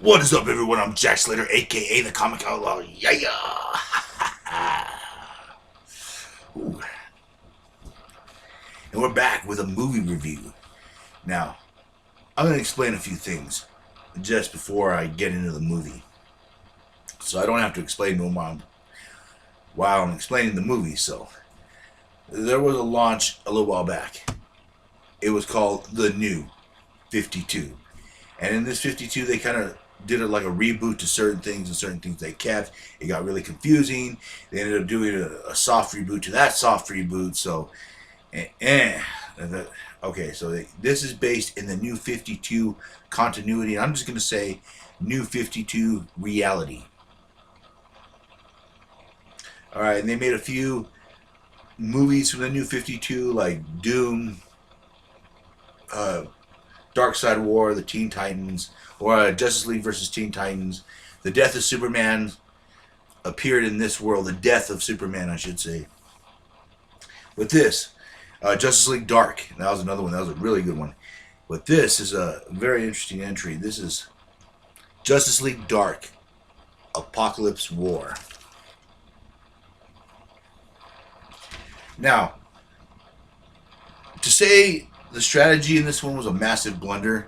What is up, everyone? I'm Jack Slater, aka the Comic Outlaw. Yeah! Ooh. And we're back with a movie review. Now, I'm going to explain a few things just before I get into the movie. So I don't have to explain to them while I'm explaining the movie. So, there was a launch a little while back. It was called The New 52. And in this 52, they kind of did it like a reboot to certain things, and certain things they kept. It got really confusing. They ended up doing a soft reboot to that soft reboot. So, okay, so this is based in the New 52 continuity. I'm just going to say New 52 reality. All right, and they made a few movies from the New 52, like Doom, Dark Side War, the Teen Titans, or Justice League versus Teen Titans. The Death of Superman appeared in this world. The Death of Superman, I should say. With this, Justice League Dark. That was another one. That was a really good one. But this is a very interesting entry. This is Justice League Dark, Apokolips War. Now, to say the strategy in this one was a massive blunder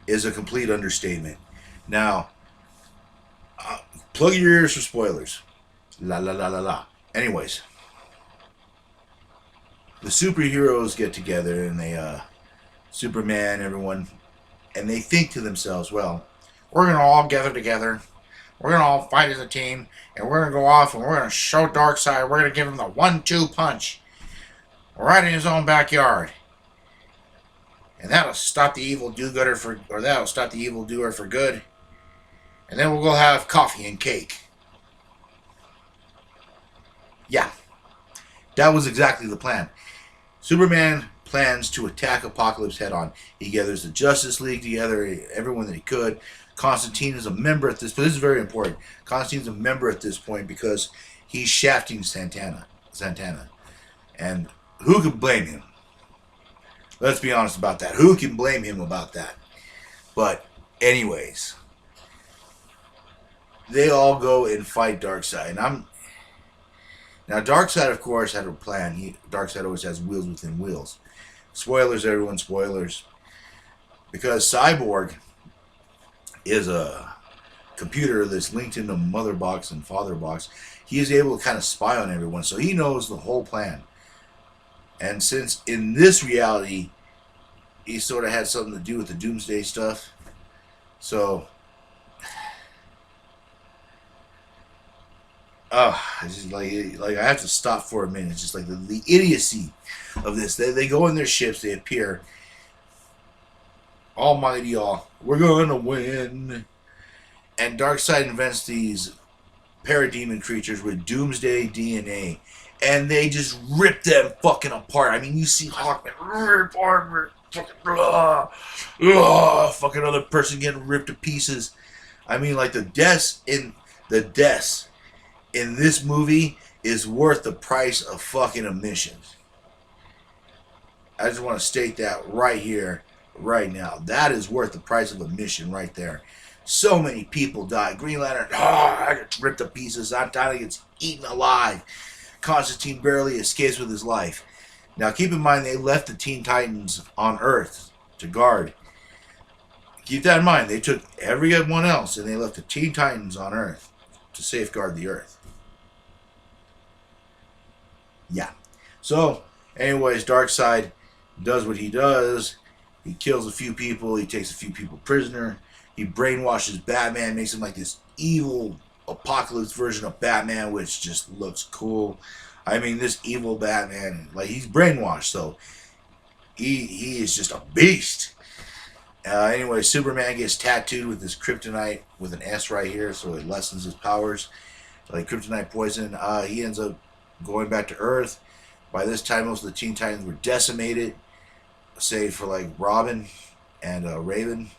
is a complete understatement. Now, plug your ears for spoilers. La la la la la. Anyways, the superheroes get together and they, Superman, everyone, and they think to themselves, well, we're going to all gather together. We're going to all fight as a team, and we're going to go off and we're going to show Darkseid. We're going to give him the 1-2 punch right in his own backyard. And that'll stop the evil do-gooder that'll stop the evil doer for good. And then we'll go have coffee and cake. Yeah, that was exactly the plan. Superman plans to attack Apokolips head on. He gathers the Justice League together, everyone that he could. Constantine is a member at this, but this is very important. Constantine's a member at this point because he's shafting Santana. And who could blame him? Let's be honest about that. Who can blame him about that? But anyways, they all go and fight Darkseid. Now Darkseid, of course, had a plan. Darkseid always has wheels within wheels. Spoilers, everyone, spoilers. Because Cyborg is a computer that's linked into Mother Box and Father Box. He is able to kind of spy on everyone, so he knows the whole plan. And since in this reality, he sort of had something to do with the Doomsday stuff, so it's just like I have to stop for a minute. It's just like the idiocy of this. They go in their ships, they appear, almighty all, we're gonna win. And Darkseid invents these parademon creatures with Doomsday DNA, and they just rip them fucking apart. I mean, you see Hawkman rip armor, fucking other person getting ripped to pieces. I mean, like the deaths in this movie is worth the price of fucking admissions. I just want to state that right here, right now. That is worth the price of admission right there. So many people die. Green Lantern, gets ripped to pieces. Antana gets eaten alive. Constantine barely escapes with his life. Now, keep in mind, they left the Teen Titans on Earth to guard. Keep that in mind. They took everyone else, and they left the Teen Titans on Earth to safeguard the Earth. Yeah. So, anyways, Darkseid does what he does. He kills a few people. He takes a few people prisoner. He brainwashes Batman, makes him like this evil Apokolips version of Batman, which just looks cool. I mean, this evil Batman, like, he's brainwashed, so he is just a beast. Anyway, Superman gets tattooed with this kryptonite with an S right here, so it lessens his powers, like kryptonite poison. He ends up going back to Earth. By this time, most of the Teen Titans were decimated, save for like Robin and Raven.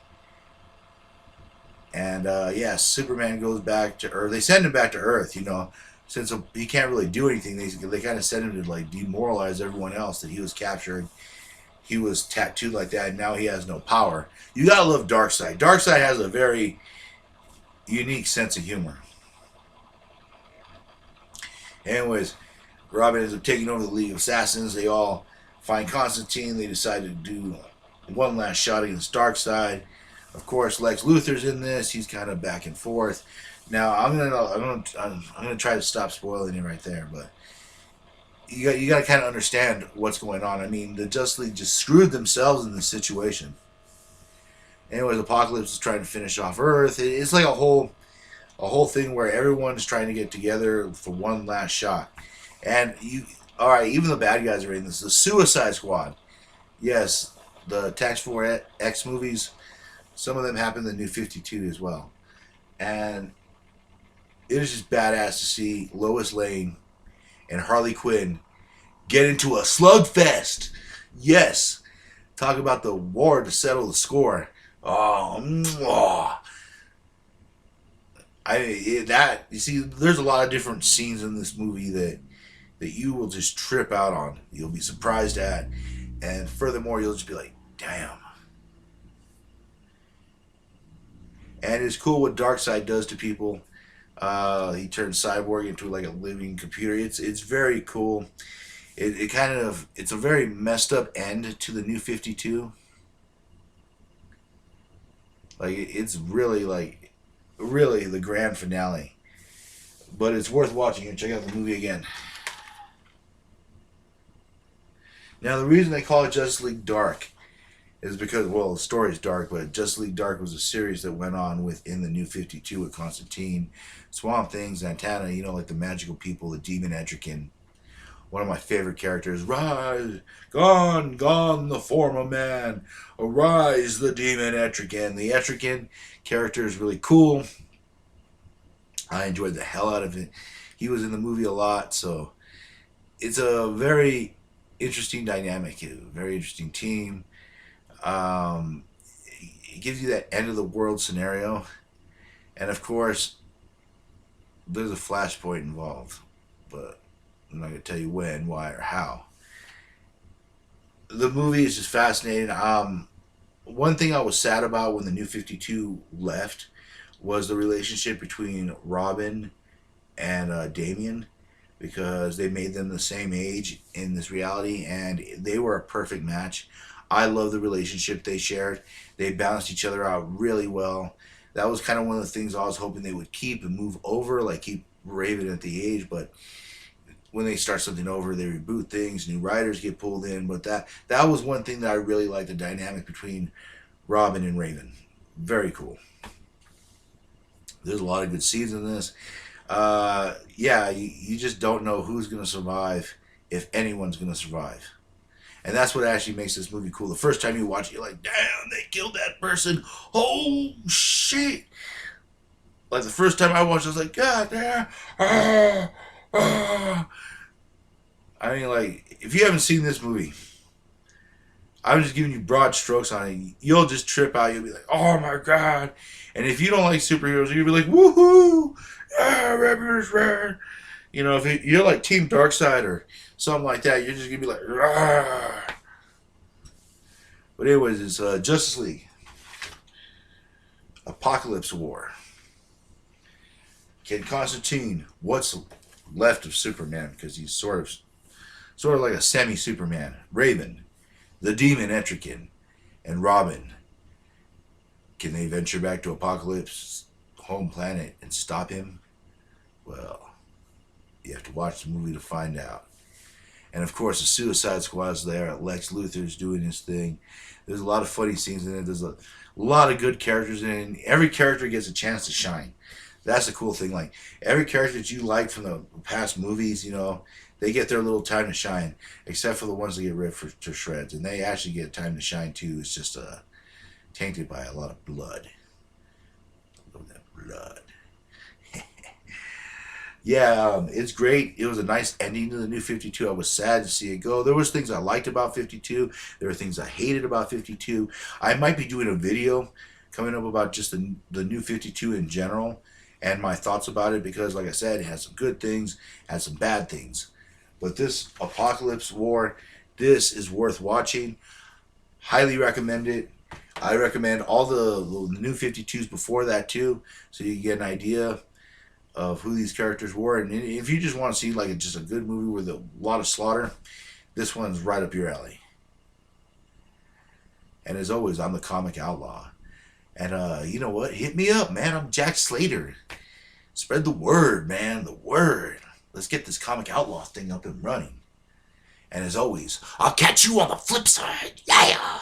And yeah, Superman goes back to Earth. They send him back to Earth, you know, since he can't really do anything. They kind of send him to like demoralize everyone else that he was captured. He was tattooed like that, and now he has no power. You gotta love Darkseid. Darkseid has a very unique sense of humor. Anyways, Robin ends up taking over the League of Assassins. They all find Constantine. They decide to do one last shot against Darkseid. Of course, Lex Luthor's in this. He's kind of back and forth. Now, I'm gonna try to stop spoiling it right there, but you got to kind of understand what's going on. I mean, the Justice League just screwed themselves in this situation. Anyways, Apokolips is trying to finish off Earth. It's like a whole thing where everyone's trying to get together for one last shot. And all right, even the bad guys are in this. The Suicide Squad, yes, the Tax Force X movies. Some of them happen in the New 52 as well, and it is just badass to see Lois Lane and Harley Quinn get into a slugfest. Yes, talk about the war to settle the score. Oh, that you see, there's a lot of different scenes in this movie that you will just trip out on. You'll be surprised at, and furthermore, you'll just be like, damn. And it's cool what Darkseid does to people. He turns Cyborg into like a living computer. It's very cool. It's a very messed up end to the New 52. Like it's really the grand finale. But it's worth watching and check out the movie again. Now the reason they call it Justice League Dark is because, well, the story is dark, but Justice League Dark was a series that went on within the New 52 with Constantine, Swamp Thing, Zatanna, like the magical people, the Demon Etrigan. One of my favorite characters. Rise, gone the form of man. Arise, the Demon Etrigan. The Etrigan character is really cool. I enjoyed the hell out of it. He was in the movie a lot, so it's a very interesting dynamic, a very interesting team. It gives you that end of the world scenario, and of course, there's a flashpoint involved, but I'm not gonna tell you when, why, or how. The movie is just fascinating. One thing I was sad about when the New 52 left was the relationship between Robin and Damian, because they made them the same age in this reality, and they were a perfect match. I love the relationship they shared. They balanced each other out really well. That was kind of one of the things I was hoping they would keep and move over, like keep Raven at the age. But when they start something over, they reboot things. New writers get pulled in. But that was one thing that I really liked, the dynamic between Robin and Raven. Very cool. There's a lot of good scenes in this. Yeah, you just don't know who's going to survive, if anyone's going to survive. And that's what actually makes this movie cool. The first time you watch it, you're like, damn, they killed that person. Oh, shit. Like, the first time I watched it, I was like, God damn. I mean, like, if you haven't seen this movie, I'm just giving you broad strokes on it. You'll just trip out. You'll be like, oh, my God. And if you don't like superheroes, you'll be like, woohoo. If you're like Team Darkseid or something like that, you're just gonna be like, Rawr. But anyways, it's Justice League, Apokolips War. Can Constantine, what's left of Superman, because he's sort of like a semi-Superman. Raven, the Demon Etrigan, and Robin. Can they venture back to Apokolips' home planet and stop him? Well, you have to watch the movie to find out. And of course, the Suicide Squad's there. Lex Luthor's doing his thing. There's a lot of funny scenes in it. There's a lot of good characters in it. And every character gets a chance to shine. That's the cool thing. Like, every character that you like from the past movies, they get their little time to shine. Except for the ones that get ripped to shreds. And they actually get time to shine too. It's just tainted by a lot of blood. I love that blood. Yeah, it's great. It was a nice ending to the New 52. I was sad to see it go. There was things I liked about 52. There were things I hated about 52. I might be doing a video coming up about just the New 52 in general and my thoughts about it, because, like I said, it has some good things, has some bad things. But this Apokolips War, this is worth watching. Highly recommend it. I recommend all the new 52s before that too, so you get an idea of who these characters were. And if you just want to see like just a good movie with a lot of slaughter, this one's right up your alley. And as always, I'm the comic outlaw. And you know what? Hit me up, man. I'm Jack Slater. Spread the word, man. The word. Let's get this comic outlaw thing up and running. And as always, I'll catch you on the flip side. Yeah.